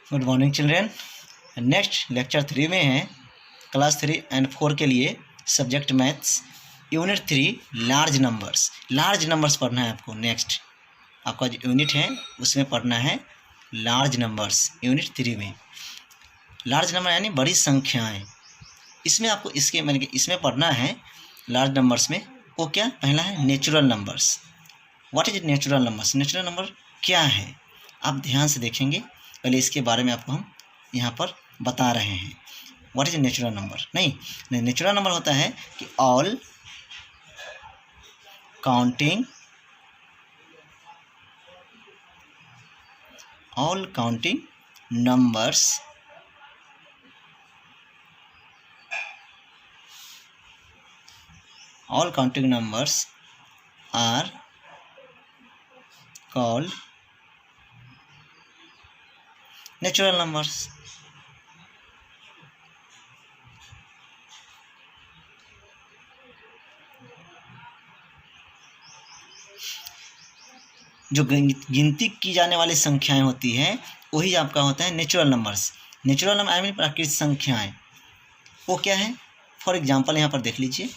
Good morning children. Next lecture 3 में है class 3 and 4 के लिए subject maths unit 3 large numbers. Large numbers पढ़ना है आपको। नेक्स्ट आपका जो यूनिट है उसमें पढ़ना है लार्ज नंबर्स। यूनिट 3 में लार्ज नंबर यानी बड़ी संख्याएं। इसमें आपको इसमें पढ़ना है लार्ज नंबर्स में। वो क्या? पहला है natural numbers. What is natural numbers? Natural number क्या है आप ध्यान से देखेंगे। पहले इसके बारे में आपको हम यहाँ पर बता रहे हैं। What is natural number? नहीं, नेचुरल नंबर होता है कि all counting numbers are called natural numbers. जो गिनती की जाने वाली संख्याएं होती हैं वही आपका होता है natural numbers. Natural number I mean प्राकृतिक संख्याएं। वो क्या है? फॉर एग्जांपल यहाँ पर देख लीजिए,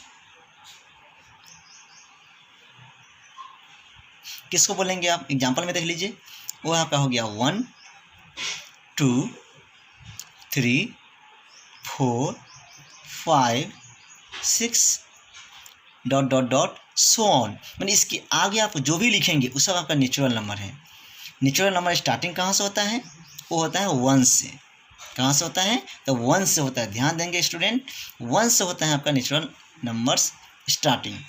किसको बोलेंगे आप? एग्जांपल में देख लीजिए, वो आपका हो गया 1 2 3 4 5 6 dot dot dot so on. मैंने इसके आगे आप जो भी लिखेंगे वो सब आपका नेचुरल नंबर है। नेचुरल नंबर स्टार्टिंग कहाँ से होता है? वो होता है 1 से। कहाँ से होता है? तो 1 से होता है। ध्यान देंगे स्टूडेंट, 1 से होता है आपका natural numbers starting.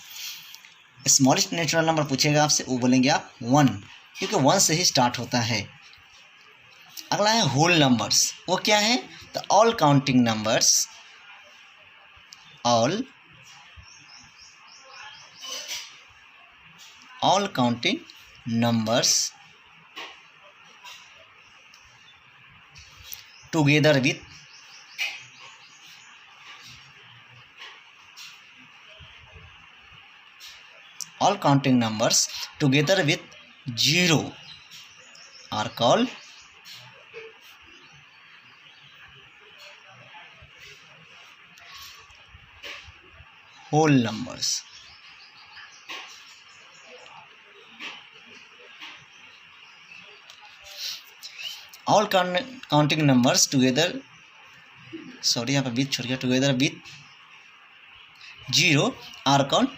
Smallest natural number पूछेगा आपसे, वो बोलेंगे आप 1, क्योंकि 1 से ही स्टार्ट होता है। अगला है होल नंबर्स। वो क्या है? तो all counting numbers, all counting numbers together with all counting numbers together with 0 are called whole numbers. All counting numbers together, sorry यहाँ पर विथ छोड़ गया, together with 0 are called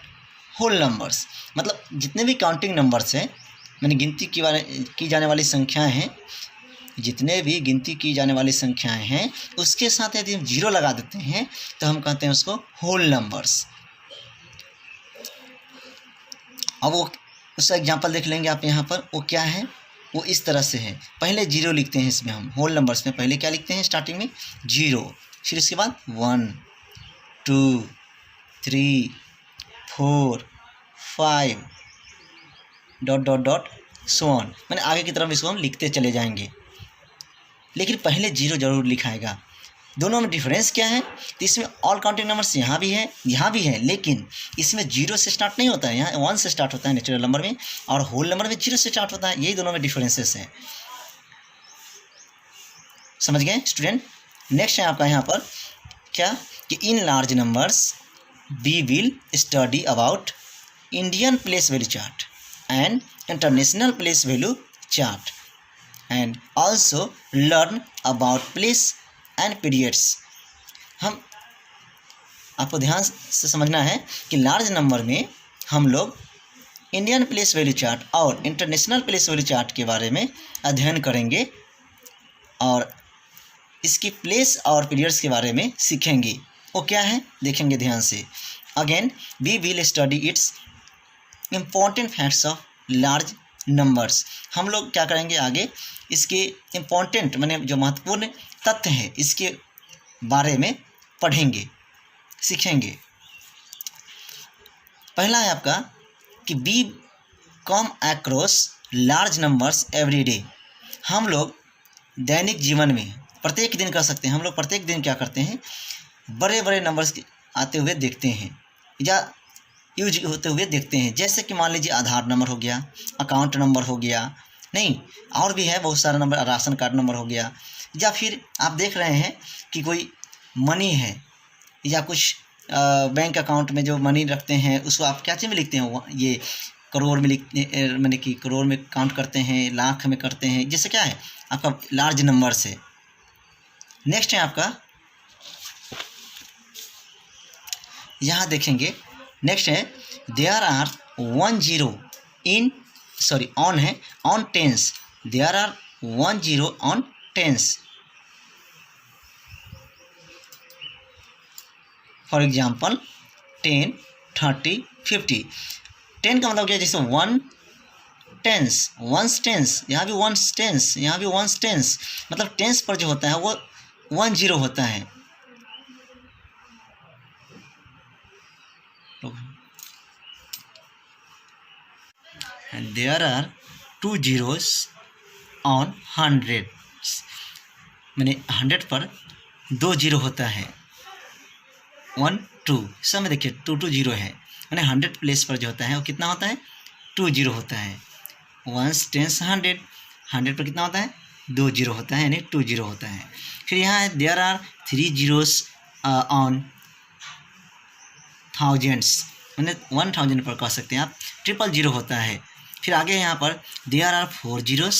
whole numbers. मतलब जितने भी काउंटिंग नंबर्स हैं, मैंने गिनती की जाने वाली संख्याएं हैं, जितने भी गिनती की जाने वाली संख्याएं हैं उसके साथ यदि हम 0 लगा देते हैं तो हम कहते हैं उसको होल नंबर्स। अब वो उसका एग्जांपल देख लेंगे आप यहाँ पर। वो क्या है? वो इस तरह से है। पहले 0 लिखते हैं इसमें हम होल नंबर्स में। पहले क्या लिखते हैं? स्टार्टिंग में 0, फिर उसके बाद 1 2 3 4 5 dot dot dot so on. मैंने आगे की तरफ इसको हम लिखते चले जाएंगे, लेकिन पहले 0 जरूर लिखाएगा। दोनों में डिफरेंस क्या है? तो इसमें ऑल काउंटिंग नंबर्स यहाँ भी है, यहाँ भी है, लेकिन इसमें 0 से स्टार्ट नहीं होता है, यहाँ 1 से स्टार्ट होता है नेचुरल नंबर में, और होल नंबर में 0 से स्टार्ट होता है। यही दोनों में डिफरेंसेस हैं। समझ गए स्टूडेंट? नेक्स्ट है आपका यहाँ पर क्या कि in large numbers we will study about Indian place value chart and international place value chart and also learn about place and periods. हम आपको ध्यान से समझना है कि लार्ज नंबर में हम लोग इंडियन प्लेस वैल्यू चार्ट और इंटरनेशनल प्लेस वैल्यू चार्ट के बारे में अध्ययन करेंगे और इसकी प्लेस और पीरियड्स के बारे में सीखेंगे। वो क्या है देखेंगे ध्यान से। Again we will study its important facts of large numbers. हम लोग क्या करेंगे आगे? इसके इम्पॉर्टेंट माने जो महत्वपूर्ण तथ्य है इसके बारे में पढ़ेंगे, सीखेंगे। पहला है आपका कि we come across large numbers every day. हम लोग दैनिक जीवन में प्रत्येक दिन कर सकते हैं। हम लोग प्रत्येक दिन क्या करते हैं? बड़े बड़े नंबर्स आते हुए देखते हैं या यूज होते हुए देखते हैं। जैसे कि मान लीजिए आधार नंबर हो गया, अकाउंट नंबर हो गया, नहीं और भी है बहुत सारा नंबर, राशन कार्ड नंबर हो गया, या फिर आप देख रहे हैं कि कोई मनी है या कुछ बैंक अकाउंट में जो मनी रखते हैं उसको आप क्या चीज़ में लिखते हैं, ये करोड़ में मैंने कि करोड़ में काउंट करते हैं, लाख में करते हैं, जैसे क्या है आपका लार्ज नंबर से। नेक्स्ट है आपका, यहाँ देखेंगे, नेक्स्ट है देयर आर 10 इन ऑन है on tens, there are 10 on tens. For example 10, 30, 50। 10 का मतलब क्या है, जैसे 1 टेंस, वंस टेंस, यहाँ भी वंस टेंस, यहाँ भी वंस टेंस, मतलब टेंस पर जो होता है वो 10 होता है। And there are 2 zeros on 100, मैंने 100 पर 2 जीरो होता है, 1 2, सब में देखिए 2 2 0 है, मैंने 100 प्लेस पर जो होता है वो कितना होता है, 2 0 होता है। वंस टेंस 100, 100 पर कितना होता है, 2 0 होता है, यानी 2 0 होता है। फिर यहाँ है there are 3 zeros on thousands, मैंने 1000 पर कह सकते हैं आप, 000 होता है। फिर आगे यहाँ पर देयर आर 4 zeros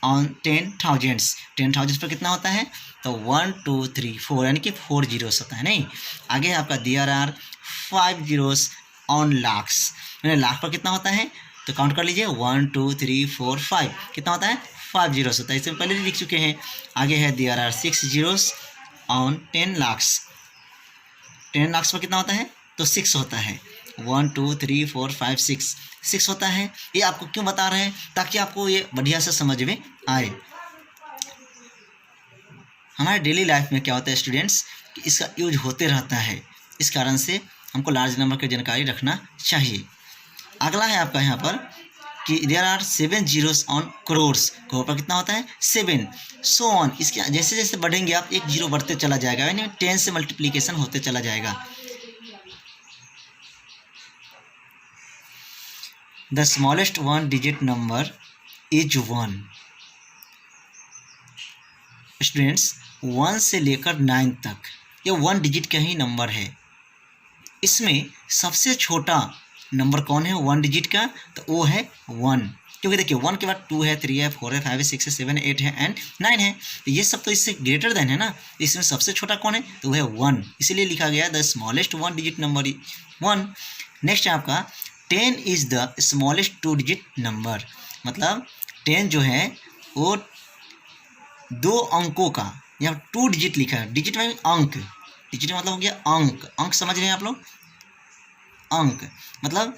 ऑन 10,000, 10,000 पर कितना होता है, तो 1 2 3 4, यानी कि 4 zeros होता है। नहीं, आगे है आपका there are 5 zeros on lakhs, मैंने लाख पर कितना होता है, तो काउंट कर लीजिए 1 2 3 4 5, कितना होता है, 5 zeros होता है, इससे पहले भी लिख चुके हैं। आगे है there are 6 zeros on 10 lakhs, 10 lakhs पर कितना होता है, तो 6 होता है, 1 2 3 4 5 6 होता है। ये आपको क्यों बता रहे हैं, ताकि आपको ये बढ़िया से समझ में आए। हमारे डेली लाइफ में क्या होता है स्टूडेंट्स, कि इसका यूज होते रहता है, इस कारण से हमको लार्ज नंबर की जानकारी रखना चाहिए। अगला है आपका यहाँ पर कि there are 7 zeros on crores, crore पर कितना होता है, 7, सो ऑन, इसके जैसे जैसे बढ़ेंगे आप 1 0 बढ़ते चला जाएगा, यानी 10 से मल्टीप्लीकेशन होते चला जाएगा। The smallest 1 digit number is 1। Students 1 से लेकर 9 तक ये 1 digit का ही नंबर है। इसमें सबसे छोटा नंबर कौन है 1 digit का, तो वो है 1, क्योंकि देखिए 1 के बाद 2 है, 3 है, 4 है, 5 है, 6 है, 7 है, 8 है एंड 9 है, तो ये सब तो इससे ग्रेटर देन है ना, इसमें सबसे छोटा कौन है, तो वो है 1, इसीलिए लिखा गया the smallest 1 digit number 1। Next है आपका 10 is the smallest 2 digit number, मतलब 10 जो है वो 2 अंकों का, यहाँ 2 digit लिखा है, डिजिट में अंक, डिजिट मतलब हो गया अंक, अंक समझ रहे हैं आप लोग, अंक मतलब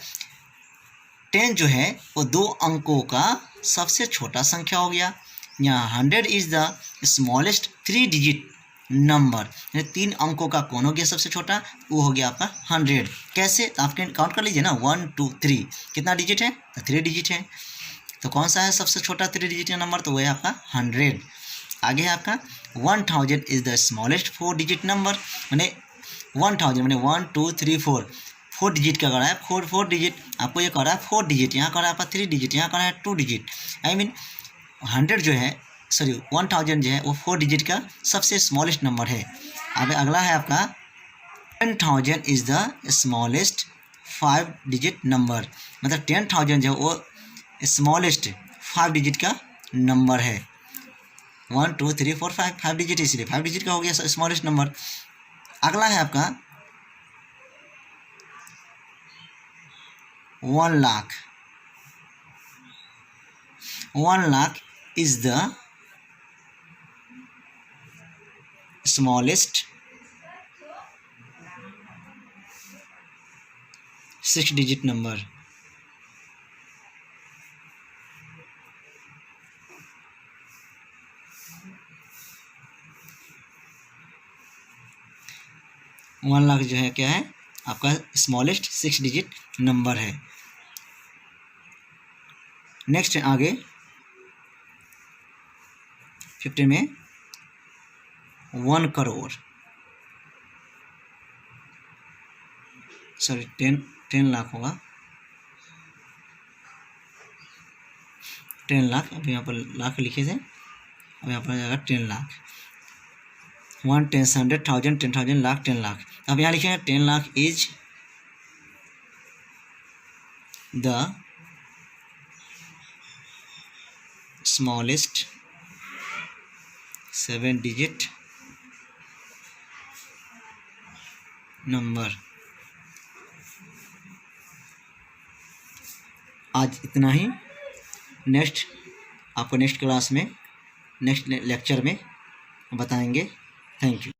10 जो है वो 2 अंकों का सबसे छोटा संख्या हो गया। यहाँ 100 is the smallest 3 digit number, 3 अंकों का कौन हो गया सबसे छोटा, वो हो गया आपका 100। कैसे, तो आप काउंट कर लीजिए ना, 1 2 3, कितना डिजिट है, तो 3 digit है, तो कौन सा है सबसे छोटा 3 digit का नंबर, तो वो है आपका 100। आगे है आपका 1000 is the smallest 4 digit number, मैंने 1000 मैंने 1 2 3 4 digit का कर रहा है, 4 digit, आपको ये कर रहा है 4 digit, यहाँ कर रहा है आपका 3 digit, यहाँ कर रहा है 2 digit, आई मीन 100 जो है 1000 जो है वो 4 digit का सबसे स्मॉलेस्ट नंबर है। अब अगला है आपका 10,000 is the smallest 5 digit number, मतलब 10,000 जो है वो स्मॉलेस्ट 5 digit का नंबर है, 1 2 3 4 5 digit, इसलिए 5 digit का हो गया स्मॉलेस्ट नंबर। अगला है आपका 1 lakh, 1 lakh is the smallest 6 digit number, one lakh जो है क्या है आपका स्मॉलेस्ट 6 digit नंबर है। नेक्स्ट आगे 50 में 1 करोड़, सॉरी 10 लाख होगा, 10 लाख, अब यहाँ पर लाख लिखे थे, अब यहाँ पर आ जाएगा 10 लाख, 1 10 100 1000 10,000 लाख 10 लाख। अब यहाँ लिखेंगे 10 lakh is the smallest 7-digit number. आज इतना ही। नेक्स्ट आपको नेक्स्ट क्लास में नेक्स्ट लेक्चर में बताएंगे। Thank you.